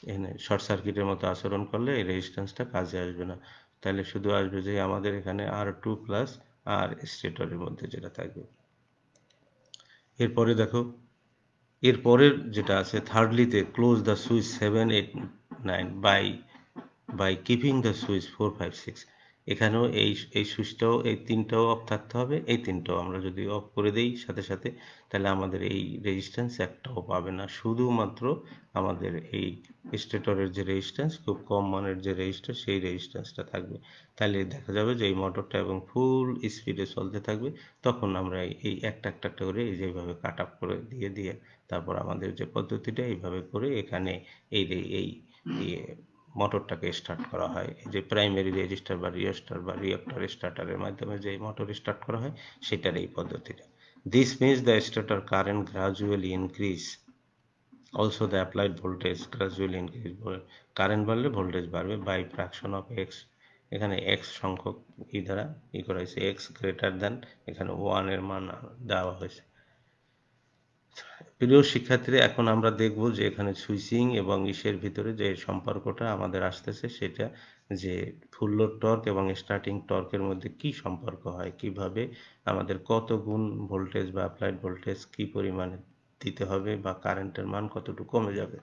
এখানে শর্ট সার্কিটের মতো আচরণ করলে এই রেজিস্ট্যান্সটা কাজে আসবে না, তাহলে শুধু আসবে যে আমাদের এখানে R2 প্লাস আর স্টেটরের মধ্যে যেটা থাকবে। এরপরে দেখো, এরপরের যেটা আছে থার্ডলিতে close the switch 7 8 9 by keeping the switch 4 5 6, এখানেও এই সুইচটাও এই তিনটাও অফ থাকতে হবে, এই তিনটাও আমরা যদি অফ করে দেই সাথে সাথে তাহলে আমাদের এই রেজিস্ট্যান্স একটাও পাবে না, শুধুমাত্র আমাদের এই স্টেটরের যে রেজিস্ট্যান্স খুব কম মানের যে রেজিস্ট্যান্স সেই রেজিস্ট্যান্সটা থাকবে, তাহলে দেখা যাবে যে এই মোটরটা এবং ফুল স্পিডে চলতে থাকবে। তখন আমরা এই একটা একটা একটা করে এই যেভাবে কাট আপ করে দিয়ে দিয়ে তারপর আমাদের যে পদ্ধতিটা এইভাবে করে এখানে এই এই মোটরটাকে স্টার্ট করা হয়, এই যে প্রাইমারি রেজিস্টার বা রিওস্টার বা রিঅ্যাক্টর স্টার্টারের মাধ্যমে যে মোটর স্টার্ট করা হয় সেটার এই পদ্ধতিটা। This means the starter current gradually increase, also the applied voltage gradually increase, current বাড়লে ভোল্টেজ বাড়বে বাই ফ্র্যাকশন অফ এক্স, এখানে এক্স সংখ্যক দ্বারা করা হয়েছে, এক্স গ্রেটার দেন এখানে 1 এর মান দেওয়া হয়েছে। প্রিয় শিক্ষার্থীরা, এখন আমরা দেখব যে এখানে সুইচিং এবং ইসের ভিতরে যে সম্পর্কটা আমাদের আসতেছে সেটা, যে ফুল লোড টর্ক এবং স্টার্টিং টর্কের মধ্যে কি সম্পর্ক হয়, কিভাবে আমাদের কত গুণ ভোল্টেজ বা অ্যাপ্লাইড ভোল্টেজ কি পরিমাণে দিতে হবে বা কারেন্টের মান কতটুকু কমে যাবে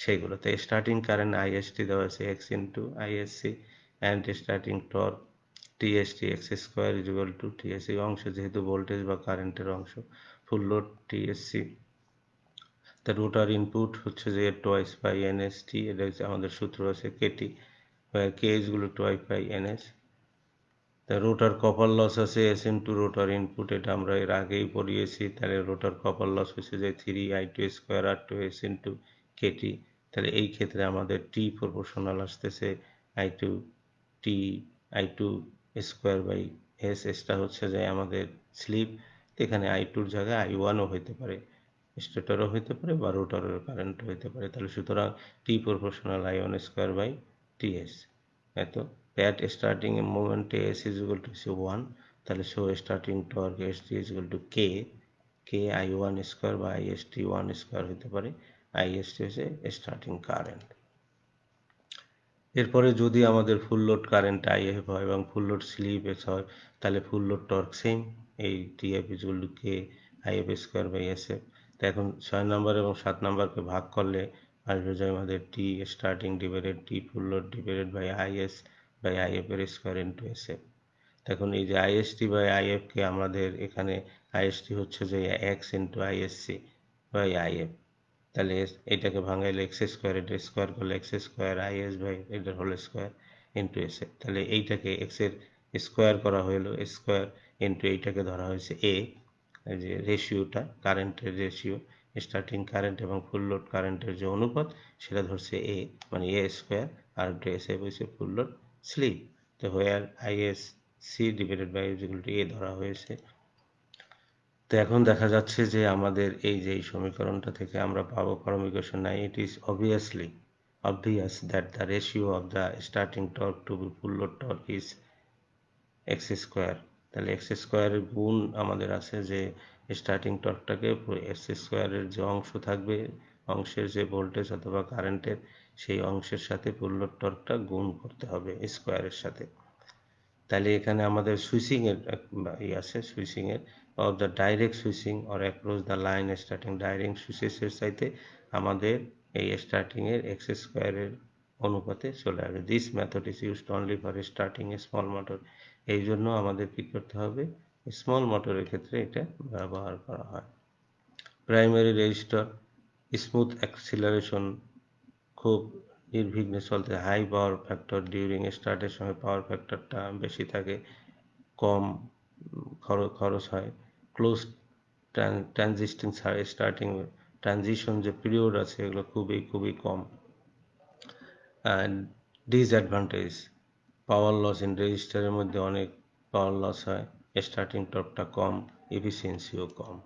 সেইগুলোতে। স্টার্টিং কারেন্ট আইএসটি দেওয়া আছে x into ISC and starting torque TST x square is equal two TSC অংশ যেহেতু ভোল্টেজ বা কারেন্টের অংশ, ফুল লোড টিএসসি, তা রোটার ইনপুট হচ্ছে যে টোয়াইস পাই এনএসটি, এটা হচ্ছে আমাদের সূত্র আছে KT, K is equal to twice pi NS. তা রোটার কপার লস আছে এস ইন্টু রোটার ইনপুট, এটা আমরা এর আগেই পড়িয়েছি, তাহলে রোটার কপার লস হচ্ছে যে 3 I2 square R2 S into Katie, তাহলে এই ক্ষেত্রে আমাদের টি প্রপোর্শনাল আসতেছে I2 T I2 square by S, এসটা হচ্ছে যে আমাদের স্লিপ, এখানে I2'র জায়গায় I1ও হইতে পারে, স্টেটরও হইতে পারে বা রোটারের কারেন্টও হইতে পারে, তাহলে সুতরাং T proportional I1 square by TS. এত at starting moment s is equal to 1, তাহলে so starting torque s is equal to k, k I1 square বা IST 1 স্কোয়ার হতে পারে, IST হচ্ছে স্টার্টিং কারেন্ট। এরপরে যদি আমাদের ফুল লোড কারেন্ট আইএফ হয় এবং ফুল লোড স্লিপ এস হয় তাহলে ফুল লোড টর্ক সেম, এই TF is equal to K IF square by SF. তো এখন 6 নম্বর এবং 7 নম্বরকে ভাগ করলে আসবে যে আমাদের T starting divided T full load divided by IS by IF এর স্কোয়ার ইন্টু এসএফ। এখন এই যে আইএসটি বাই আইএফকে আমাদের এখানে আইএসটি হচ্ছে যে X into ISC by IF, তাহলে এটাকে ভাঙাইলে এক্স স্কোয়ার, এটা স্কোয়ার করলে এক্স স্কোয়ার আইএস বাই এটার whole square into S A, তাহলে এইটাকে এক্সের স্কোয়ার করা হলো স্কোয়ার ইন্টু এইটাকে ধরা হয়েছে এ, এই যে রেশিওটা কারেন্টের রেশিও, স্টার্টিং কারেন্ট এবং ফুল লোড কারেন্টের যে অনুপাত সেটা ধরছে এ, মানে এ স্কোয়ার, আর এস এ হয়েছে ফুল লোড স্লিপ, তো where IS C divided by equal to a ধরা হয়েছে। তো এখন দেখা যাচ্ছে যে আমাদের এই যে এই সমীকরণটা থেকে আমরা পাবো from equation 9, it is obviously obvious that the ratio of the starting torque to be full load torque is x square, তাহলে এক্স স্কোয়ারের গুণ আমাদের আছে যে স্টার্টিং টর্কটাকে এক্স স্কোয়ারের যে অংশ থাকবে অংশের যে ভোল্টেজ অথবা কারেন্টের সেই অংশের সাথে ফুল লোড টর্কটা গুণ করতে হবে স্কোয়ারের সাথে। তাহলে এখানে আমাদের সুইচিং এর আছে সুইচিং এর or the direct switching or across the line starting direct সুইচেসের চাইতে আমাদের এই স্টার্টিং এর এক্স স্কোয়ারের অনুপাতে চলে আসবে। This method is used only for starting A small motor, এই জন্য আমাদের কি করতে হবে, স্মল মোটরের ক্ষেত্রে এটা ব্যবহার করা হয়। প্রাইমারি রেজিস্টার স্মুথ অ্যাক্সিলারেশন, খুব নির্বিঘ্নে চলতে, হাই পাওয়ার ফ্যাক্টর ডিউরিং স্টার্টের সময় পাওয়ার ফ্যাক্টরটা বেশি থাকে, কম খরচ হয়, ক্লোজ ট্রানজিস্টিং স্টার্টিং ট্রানজিশন যে পিরিয়ড আছে এগুলো খুবই খুবই কম, ডিসঅ্যাডভান্টেজ, পাওয়ার লস ইন রেজিস্টারের মধ্যে অনেক পাওয়ার লস হয়, স্টার্টিং টর্কটা কম, এফিসিয়েন্সিও কম।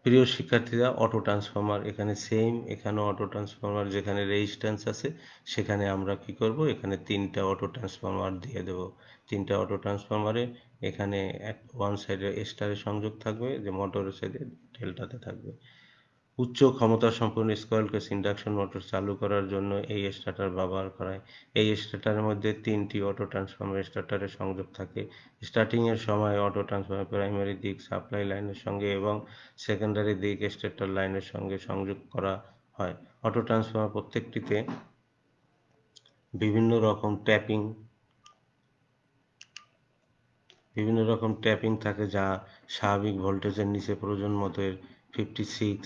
প্রিয় শিক্ষার্থীরা, অটো ট্রান্সফর্মার এখানে সেম, এখানেও অটো ট্রান্সফর্মার, যেখানে রেজিস্ট্যান্স আছে সেখানে আমরা কি করব, এখানে 3টা অটো ট্রান্সফর্মার দিয়ে দেব। 3টা অটো ট্রান্সফর্মারে এখানে ওয়ান সাইডে স্টারের সংযোগ থাকবে, যে মোটরের সাইডে ডেল্টাতে থাকবে। উচ্চ ক্ষমতা সম্পন্ন স্কোয়ার কেস ইন্ডাকশন মোটর চালু করার জন্য এই স্টার্টার ব্যবহার করা হয়। এই স্টার্টারের মধ্যে 3টি অটো ট্রান্সফর্মার স্টার্টারের সংযোগ থাকে। স্টার্টিংয়ের সময় অটো ট্রান্সফর্মার প্রাইমারি দিক সাপ্লাই লাইনের সঙ্গে এবং সেকেন্ডারি দিক স্টেটর লাইনের সঙ্গে সংযোগ করা হয়। অটো ট্রান্সফর্মার প্রত্যেকটিতে বিভিন্ন রকম ট্যাপিং থাকে, যা স্বাভাবিক ভোল্টেজের নিচে প্রয়োজন মতো 50%,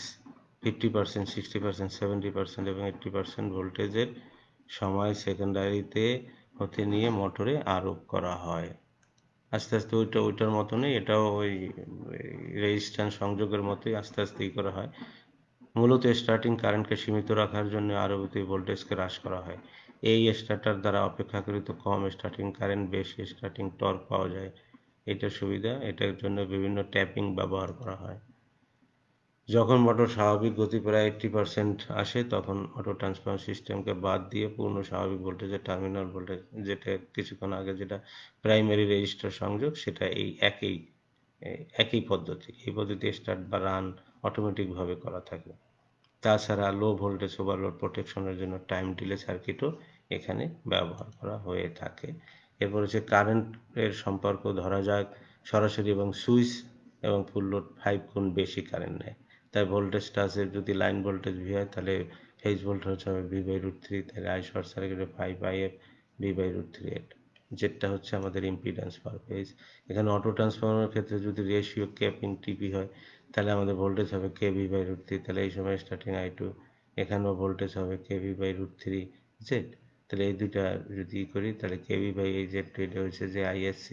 60%, 70% এবং 80% ভোল্টেজের সময় সেকেন্ডারিতে হতে নিয়ে মোটরে আরোপ করা হয়। আস্তে আস্তে ওইটার মতনই এটাও ওই রেজিস্ট্যান্স সংযোগের মতোই আস্তে আস্তেই করা হয়। মূলত স্টার্টিং কারেন্টকে সীমিত রাখার জন্য আরোপিত ভোল্টেজকে হ্রাস করা হয়। এই স্টার্টার দ্বারা অপেক্ষাকৃত কম স্টার্টিং কারেন্ট, বেশি স্টার্টিং টর্ক পাওয়া যায়। এটার সুবিধা, এটার জন্য বিভিন্ন ট্যাপিং ব্যবহার করা হয়। যখন মোটর স্বাভাবিক গতি প্রায় 80% আসে, তখন অটো ট্রান্সফর্মার সিস্টেমকে বাদ দিয়ে পূর্ণ স্বাভাবিক ভোল্টেজের টার্মিনাল ভোল্টেজ, যেটা কিছুক্ষণ আগে যেটা প্রাইমারি রেজিস্টার সংযোগ, সেটা এই একই পদ্ধতি। এই পদ্ধতি স্টার্ট বা রান অটোমেটিকভাবে করা থাকে। তাছাড়া লো ভোল্টেজ ওভারলোড প্রোটেকশনের জন্য টাইম ডিলে সার্কিটও এখানে ব্যবহার করা হয়ে থাকে। এরপর হচ্ছে কারেন্টের সম্পর্ক, ধরা যাক সরাসরি এবং সুইচ এবং ফুল লোড 5 গুণ বেশি কারেন্ট নেয়। তাই ভোল্টেজটা আছে, যদি লাইন ভোল্টেজ ভি হয় তাহলে ফেজ ভোল্টেজ হবে V/√3, তাহলে I শর্ট সার্কিটে 5IF V/√3 যেটা হচ্ছে আমাদের ইম্পিডেন্স পার ফেজ। এখানে অটো ট্রান্সফর্মারের ক্ষেত্রে যদি রেশিও কেপিং টিপি হয় তাহলে আমাদের ভোল্টেজ হবে kV/√3, তাহলে এই সময় স্টার্টিং I2, এখানেও ভোল্টেজ হবে kV/√3 জেড। তাহলে এই দুইটা যদি করি তাহলে kV/এই জেড, এটা হচ্ছে যে ISC,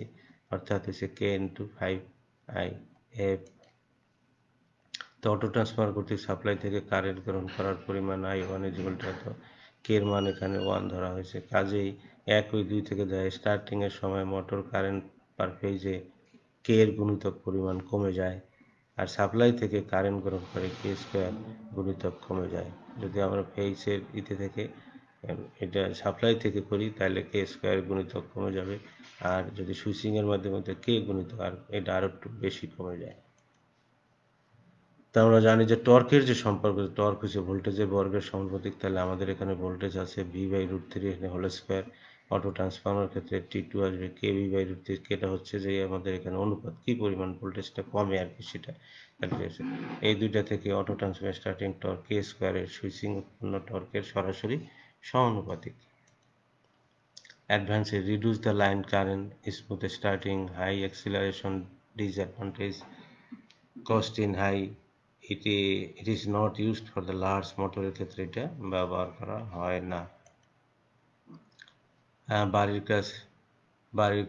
অর্থাৎ হচ্ছে K × 5IF। তো অটো ট্রান্সফর্মার কর্তৃক সাপ্লাই থেকে কারেন্ট গ্রহণ করার পরিমাণ I1 এত, কে এর মান এখানে 1 ধরা হয়েছে। কাজেই 1 ওই 2 থেকে যায়। স্টার্টিংয়ের সময় মোটর কারেন্ট পার ফেজে কে এর গুণিতক পরিমাণ কমে যায়, আর সাপ্লাই থেকে কারেন্ট গ্রহণ করে K² গুণিতক কমে যায়। যদি আমরা ফেজের থেকে এটা সাপ্লাই থেকে করি তাহলে K² গুণিতক কমে যাবে, আর যদি সুইচিংয়ের মাধ্যমে কে গুণিতক আর এটা আরও একটু বেশি কমে যায়। তা আমরা জানি যে টর্কের যে সম্পর্ক, টর্ক হচ্ছে ভোল্টেজের বর্গের সমানুপাতিক, তাহলে আমাদের এখানে ভোল্টেজ আছে V/√3 এখানে হোল স্কোয়ার। অটো ট্রান্সফর্মার ক্ষেত্রে T2 আসবে kV/√3, কেটা হচ্ছে যে আমাদের এখানে অনুপাত, কি পরিমাণ ভোল্টেজটা কমে আর কি সেটা ক্যালকুলেশন। এই দুইটা থেকে auto transformer starting torque K² এর সুইচিং উৎপন্ন টর্কের সরাসরি সমানুপাতিক। Advantages reduce the line current, smooth starting, high acceleration. Disadvantage, cost in high, it is not used for the large মোটরের ক্ষেত্রে এটা ব্যবহার করা হয় না। বাড়ির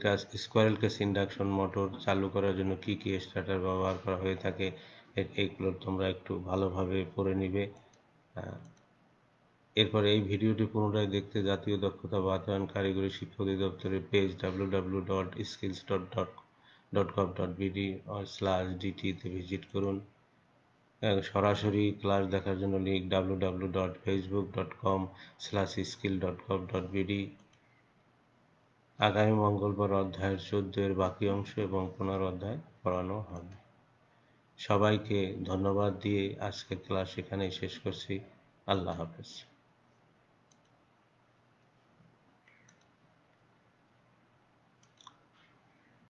কাজ স্কোয়ারেল কেস ইন্ডাকশন মোটর চালু করার জন্য কি কি স্টার্টার ব্যবহার করা হয়ে থাকে, এগুলো তোমরা একটু ভালোভাবে পড়ে নিবে। এরপর এই ভিডিওটি পুনরায় দেখতে জাতীয় দক্ষতা বাতায়ন কারিগরি শিক্ষা অধিদপ্তরের পেজ www.skills.gov.bd/dt তে ভিজিট করুন। সরাসরি ক্লাস দেখার জন্য লিঙ্ক www.facebook.com/skill.gov.bd। আগামী মঙ্গলবার অধ্যায়ের 14 এর বাকি অংশ এবং 15 অধ্যায় পড়ানো হবে। সবাইকে ধন্যবাদ দিয়ে আজকের ক্লাস এখানেই শেষ করছি। আল্লাহ হাফেজ।